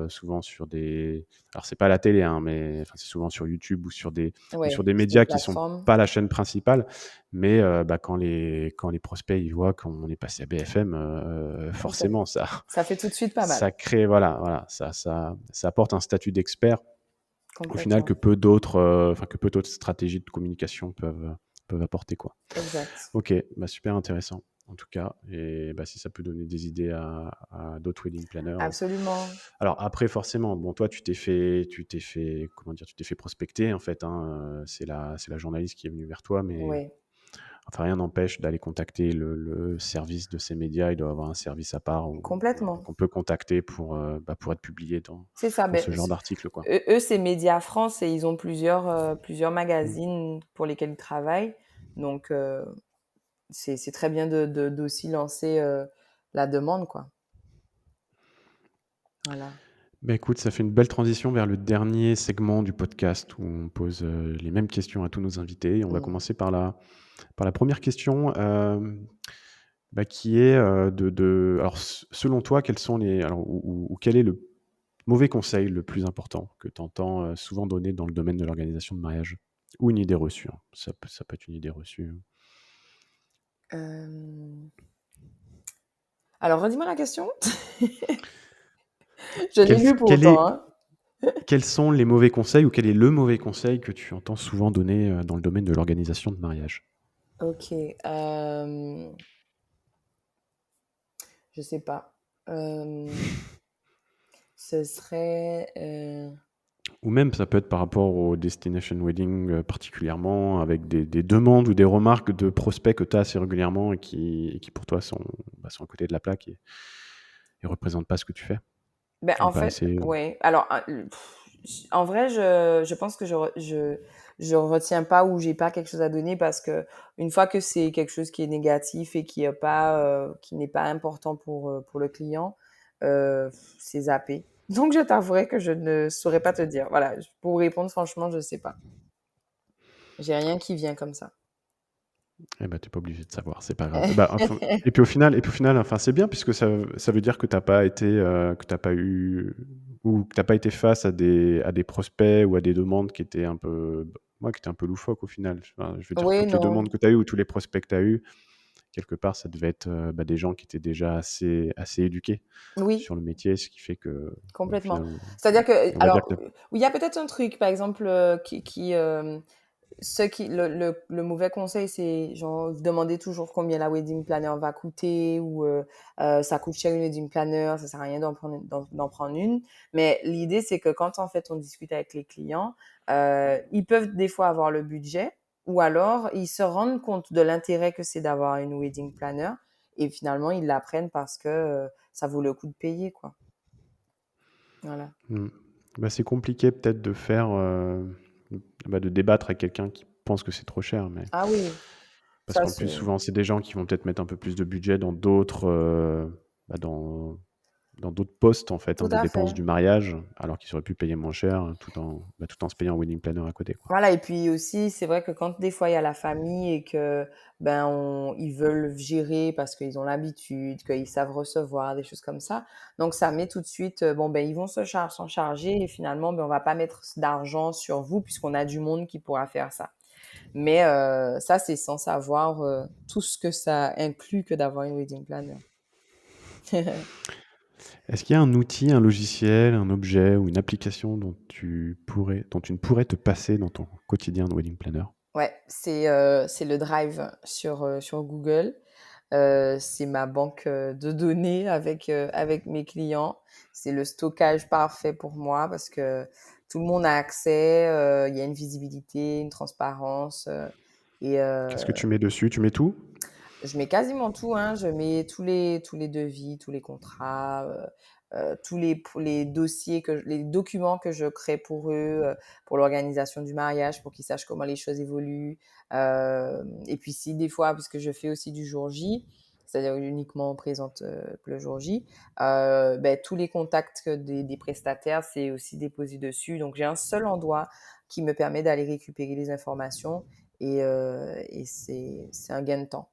souvent sur des. Alors, c'est pas à la télé, hein, mais enfin, c'est souvent sur YouTube ou sur ouais, des c'est une médias qui sont plateforme. pas la chaîne principale. Mais quand les prospects ils voient qu'on est passé à BFM, Ça, forcément, ça fait tout de suite pas mal, ça crée, voilà, ça apporte un statut d'expert au final complètement. que peu d'autres stratégies de communication peuvent apporter, quoi. Exact. Ok, super intéressant en tout cas. Et si ça peut donner des idées à d'autres wedding planners. Absolument. Alors après, forcément, bon, toi, comment dire, tu t'es fait prospecter en fait, hein, c'est la journaliste qui est venue vers toi, mais Ouais, enfin rien n'empêche d'aller contacter le service de ces médias. Il doit avoir un service à part complètement. qu'on peut contacter pour être publié C'est ça. dans Ben, ce genre d'article, quoi. eux, c'est Média France et ils ont plusieurs Mm. magazines pour lesquels ils travaillent. Donc, c'est très bien d'aussi lancer la demande, quoi. Voilà. Écoute, ça fait une belle transition vers le dernier segment du podcast où on pose les mêmes questions à tous nos invités. Et on va Mm. commencer par la première question qui est alors, selon toi, quels sont ou quel est le mauvais conseil le plus important que tu entends souvent donner dans le domaine de l'organisation de mariage? Ou une idée reçue, hein. Ça peut être une idée reçue, hein. Euh, Alors, redis-moi la question. Je l'ai Quels, lu quel pourtant, est, hein. quels sont les mauvais conseils ou quel est le mauvais conseil que tu entends souvent donner dans le domaine de l'organisation de mariage? Ok. Je sais pas. Ce serait. Ou même, ça peut être par rapport au destination wedding particulièrement, avec des demandes ou des remarques de prospects que tu as assez régulièrement et qui pour toi sont à côté de la plaque et représentent pas ce que tu fais Ben, ou en pas fait, assez. ouais. Alors, en vrai, je pense que je retiens pas ou j'ai pas quelque chose à donner parce que une fois que c'est quelque chose qui est négatif et qui n'est pas important pour le client, c'est zappé. Donc, je t'avouerai que je ne saurais pas te dire. Voilà, pour répondre franchement, je sais pas. J'ai rien qui vient comme ça. Eh ben, t'es pas obligé de savoir, c'est pas grave. Enfin, et puis au final, enfin, c'est bien puisque ça veut dire que t'as pas été, que t'as pas eu, ou que t'as pas été face à des prospects ou à des demandes qui étaient un peu loufoques au final. Enfin, je veux dire, Oui, toutes les non. demandes que tu as eues ou tous les prospects que tu as eus, quelque part, ça devait être des gens qui étaient déjà assez éduqués Oui, sur le métier, ce qui fait que, au complètement. final, C'est-à-dire que, on va dire alors, que il y a peut-être un truc, par exemple, le mauvais conseil, c'est genre demander toujours combien la wedding planner va coûter ou ça coûte cher une wedding planner, ça sert à rien d'en prendre une. Mais l'idée, c'est que quand en fait on discute avec les clients, ils peuvent des fois avoir le budget ou alors ils se rendent compte de l'intérêt que c'est d'avoir une wedding planner et finalement ils la prennent parce que ça vaut le coup de payer, quoi. Voilà. hmm, c'est compliqué peut-être de débattre avec quelqu'un qui pense que c'est trop cher, mais Ah oui, parce ça qu'en plus, c'est souvent, c'est des gens qui vont peut-être mettre un peu plus de budget dans d'autres, bah, dans, dans d'autres postes en fait, hein, tout de à dépenses fait. du mariage, alors qu'ils auraient pu payer moins cher tout en se payant un wedding planner à côté, quoi. Voilà, et puis aussi, c'est vrai que quand des fois il y a la famille et que ils veulent gérer parce qu'ils ont l'habitude, qu'ils savent recevoir, des choses comme ça. Donc ça met tout de suite, bon ben ils vont s'en charger et finalement ben on va pas mettre d'argent sur vous puisqu'on a du monde qui pourra faire ça. Mais ça c'est sans savoir tout ce que ça inclut que d'avoir une wedding planner. Est-ce qu'il y a un outil, un logiciel, un objet ou une application dont tu ne pourrais te passer dans ton quotidien de wedding planner? Ouais, c'est le Drive sur Google. C'est ma banque, de données avec mes clients. C'est le stockage parfait pour moi parce que tout le monde a accès, il y a une visibilité, une transparence, et Qu'est-ce que tu mets dessus? Tu mets tout? je mets quasiment tout, hein. Je mets tous les devis, tous les contrats, tous les dossiers les documents que je crée pour eux, pour l'organisation du mariage, pour qu'ils sachent comment les choses évoluent. Et puis si des fois, parce que je fais aussi du jour J, c'est-à-dire uniquement présente le jour J, ben, tous les contacts des prestataires, c'est aussi déposé dessus. Donc j'ai un seul endroit qui me permet d'aller récupérer les informations et c'est un gain de temps.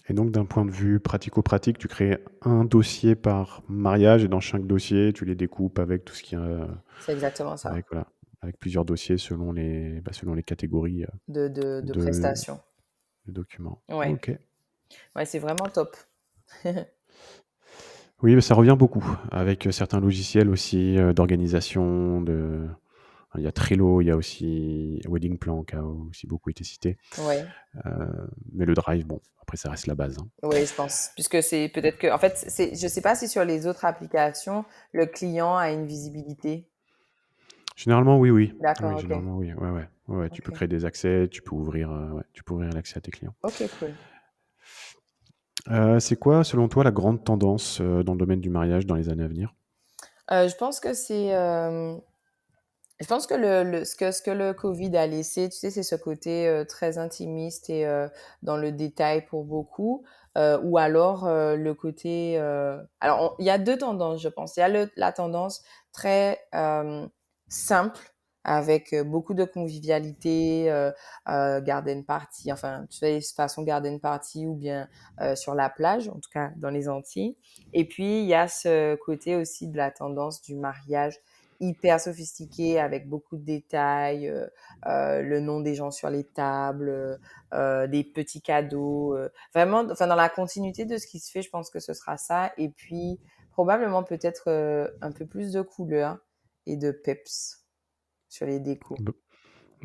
Et donc, d'un point de vue pratico-pratique, tu crées un dossier par mariage et dans chaque dossier, tu les découpes avec tout ce qui a, C'est exactement ça, avec, voilà, avec plusieurs dossiers selon les catégories de de, prestations. de documents. Ouais, Ok. ouais, c'est vraiment top. Oui, mais ça revient beaucoup avec certains logiciels aussi d'organisation. Il y a Trello, il y a aussi Wedding Plan qui a aussi beaucoup été cité. Ouais, Euh, mais le Drive, bon, après ça reste la base, hein. ouais, je pense. Puisque c'est peut-être que, en fait, je sais pas si sur les autres applications, le client a une visibilité. Généralement, oui, oui. Oui, D'accord, ok. généralement, oui. Ouais, ouais. Ouais, ouais, tu peux Ok. créer des accès, ouais, tu peux ouvrir l'accès à tes clients. Ok, cool. C'est quoi, selon toi, la grande tendance dans le domaine du mariage dans les années à venir? Je pense que je pense que ce que le Covid a laissé, tu sais, c'est ce côté très intimiste et dans le détail pour beaucoup, ou alors le côté. Alors, il y a deux tendances, je pense. Il y a la tendance très simple avec beaucoup de convivialité, garden party, enfin, tu sais, façon garden party ou bien sur la plage, en tout cas dans les Antilles. Et puis, il y a ce côté aussi de la tendance du mariage hyper sophistiqué avec beaucoup de détails, le nom des gens sur les tables, des petits cadeaux. Vraiment, enfin, dans la continuité de ce qui se fait, je pense que ce sera ça. Et puis, probablement peut-être un peu plus de couleurs et de peps sur les décos. Bah,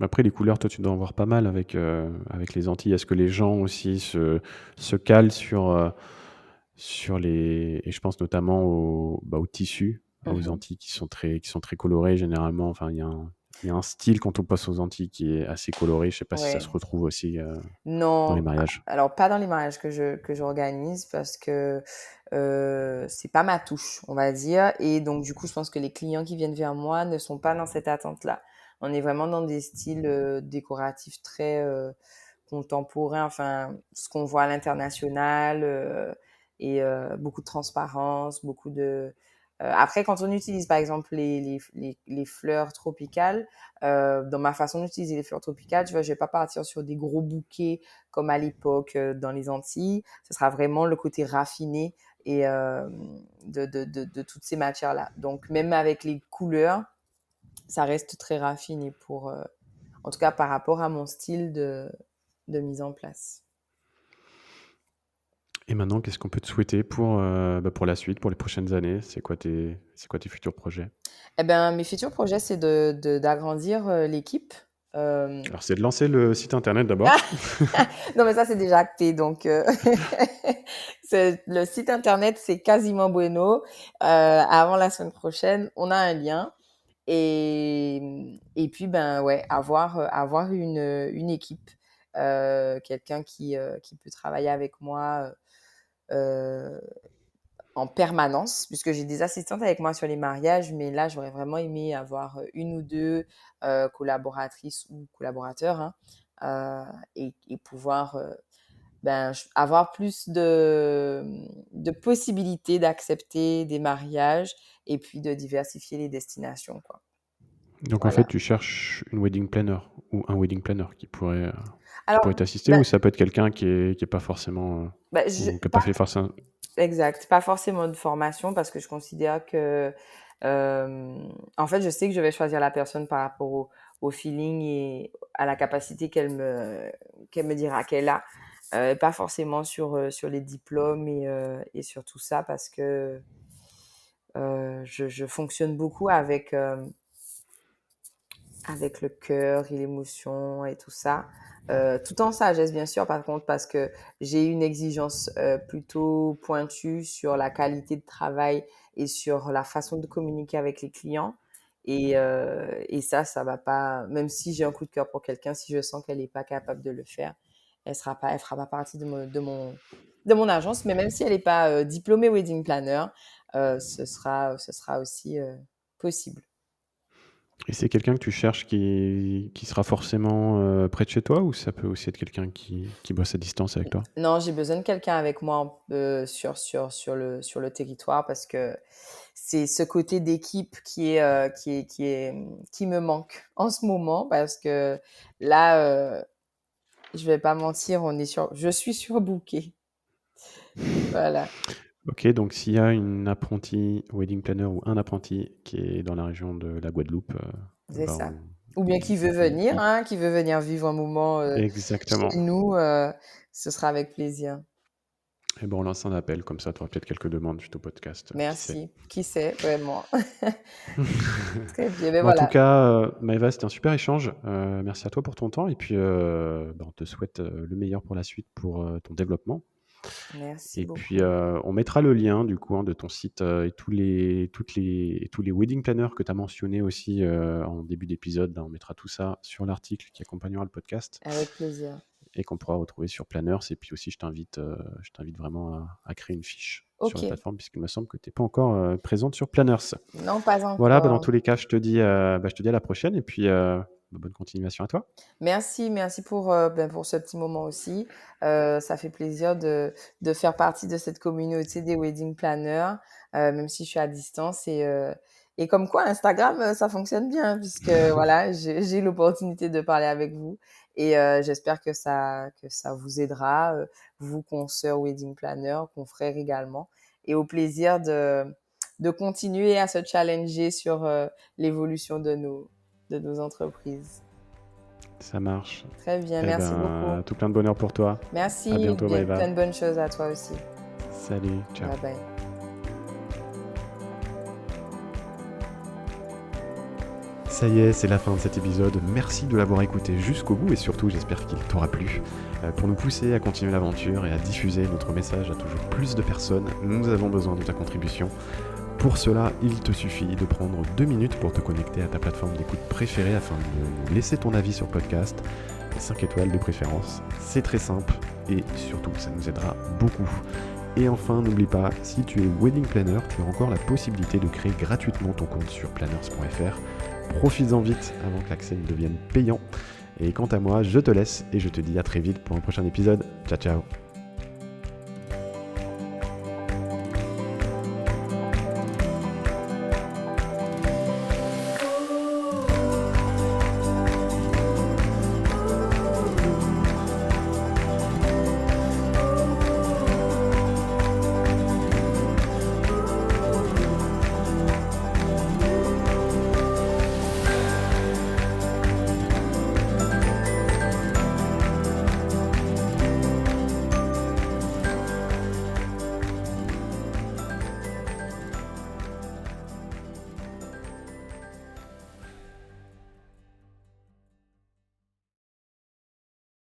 après, les couleurs, toi, tu dois en voir pas mal avec les Antilles. Est-ce que les gens aussi se calent sur les... Et je pense notamment aux tissus, aux Mhm. Antilles qui sont très colorés généralement. Enfin, il y a un style quand on passe aux Antilles qui est assez coloré. Je sais pas si ça se Ouais. retrouve aussi dans les Non, mariages. alors pas dans les mariages que j'organise parce que c'est pas ma touche, on va dire. Et donc du coup, je pense que les clients qui viennent vers moi ne sont pas dans cette attente-là. On est vraiment dans des styles décoratifs très contemporains, enfin ce qu'on voit à l'international, et beaucoup de transparence, beaucoup de. Après, quand on utilise par exemple les fleurs tropicales, dans ma façon d'utiliser les fleurs tropicales, tu vois, je vais pas partir sur des gros bouquets comme à l'époque dans les Antilles. Ce sera vraiment le côté raffiné et de toutes ces matières-là. Donc même avec les couleurs, ça reste très raffiné en tout cas par rapport à mon style de mise en place. Et maintenant, qu'est-ce qu'on peut te souhaiter pour la suite, pour les prochaines années? C'est quoi tes futurs projets? Eh ben, mes futurs projets, c'est d'agrandir l'équipe. Euh, Alors, c'est de lancer le site internet d'abord. Non, mais ça, c'est déjà acté. Donc, le site internet, c'est quasiment bueno. Avant la semaine prochaine, on a un lien. Et puis, ben ouais, avoir une équipe, quelqu'un qui peut travailler avec moi euh, en permanence, puisque j'ai des assistantes avec moi sur les mariages, mais là, j'aurais vraiment aimé avoir une ou deux collaboratrices ou collaborateurs, hein, et pouvoir ben, avoir plus de possibilités d'accepter des mariages et puis de diversifier les destinations, quoi. Donc, en fait, Voilà. tu cherches une wedding planner ou un wedding planner qui Alors, pourrait t'assister ben, ou ça peut être quelqu'un qui est pas forcément, ben, ou qui a pas fait forcément. exact, pas forcément de formation parce que je considère que, en fait, je sais que je vais choisir la personne par rapport au feeling et à la capacité qu'elle me dira qu'elle a, pas forcément sur les diplômes et sur tout ça parce que Je fonctionne beaucoup avec le cœur et l'émotion et tout ça. Tout en sagesse, bien sûr, par contre, parce que j'ai une exigence plutôt pointue sur la qualité de travail et sur la façon de communiquer avec les clients. Et ça va pas, même si j'ai un coup de cœur pour quelqu'un, si je sens qu'elle n'est pas capable de le faire, elle fera pas partie de mon agence. Mais même si elle n'est pas diplômée wedding planner, ce sera aussi possible. Et c'est quelqu'un que tu cherches qui sera forcément près de chez toi ou ça peut aussi être quelqu'un qui bosse à distance avec toi? Non, j'ai besoin de quelqu'un avec moi sur le territoire parce que c'est ce côté d'équipe qui me manque en ce moment parce que là, je vais pas mentir, je suis surbookée. Voilà, Ok, donc s'il y a une apprentie wedding planner ou un apprenti qui est dans la région de la Guadeloupe, c'est bah ça. Ou bien qui veut venir, hein, qui veut venir vivre un moment exactement. chez nous, ce sera avec plaisir. Et bon, on lance un appel, comme ça tu auras peut-être quelques demandes suite au podcast, qui sait. Merci. Qui sait, vraiment. Très bien, mais Bon, en tout voilà. cas, Maëva, c'était un super échange. Merci à toi pour ton temps et puis bah, on te souhaite le meilleur pour la suite pour ton développement. Merci Et puis, beaucoup. on mettra le lien du coup, hein, de ton site et tous les wedding planners que tu as mentionnés aussi en début d'épisode. Là, on mettra tout ça sur l'article qui accompagnera le podcast Avec plaisir. et qu'on pourra retrouver sur Planners. Et puis aussi, je t'invite vraiment à créer une fiche sur la Ok. plateforme puisqu'il me semble que tu n'es pas encore présente sur Planners. Non, pas Voilà, bah, dans encore. tous les cas, je te dis à la prochaine et puis bonne continuation à toi. Merci pour ce petit moment aussi. Ça fait plaisir de faire partie de cette communauté des wedding planners, même si je suis à distance. Et comme quoi, Instagram, ça fonctionne bien, puisque voilà, j'ai l'opportunité de parler avec vous. Et j'espère que ça vous aidera, vous, consoeurs wedding planners, confrères également. Et au plaisir de continuer à se challenger sur l'évolution de nos entreprises. Ça marche. Très bien, Eh merci beaucoup. ben, tout plein de bonheur pour toi. À Merci, bientôt, plein Maëva. de bonnes choses à toi aussi. Salut, ciao. Bye bye. Ça y est, c'est la fin de cet épisode. Merci de l'avoir écouté jusqu'au bout et surtout, j'espère qu'il t'aura plu. Pour nous pousser à continuer l'aventure et à diffuser notre message à toujours plus de personnes, nous avons besoin de ta contribution. Pour cela, il te suffit de prendre 2 minutes pour te connecter à ta plateforme d'écoute préférée afin de nous laisser ton avis sur podcast, 5 étoiles de préférence. C'est très simple et surtout, ça nous aidera beaucoup. Et enfin, n'oublie pas, si tu es wedding planner, tu as encore la possibilité de créer gratuitement ton compte sur planners.fr. Profites-en vite avant que l'accès ne devienne payant. Et quant à moi, je te laisse et je te dis à très vite pour un prochain épisode. Ciao ciao.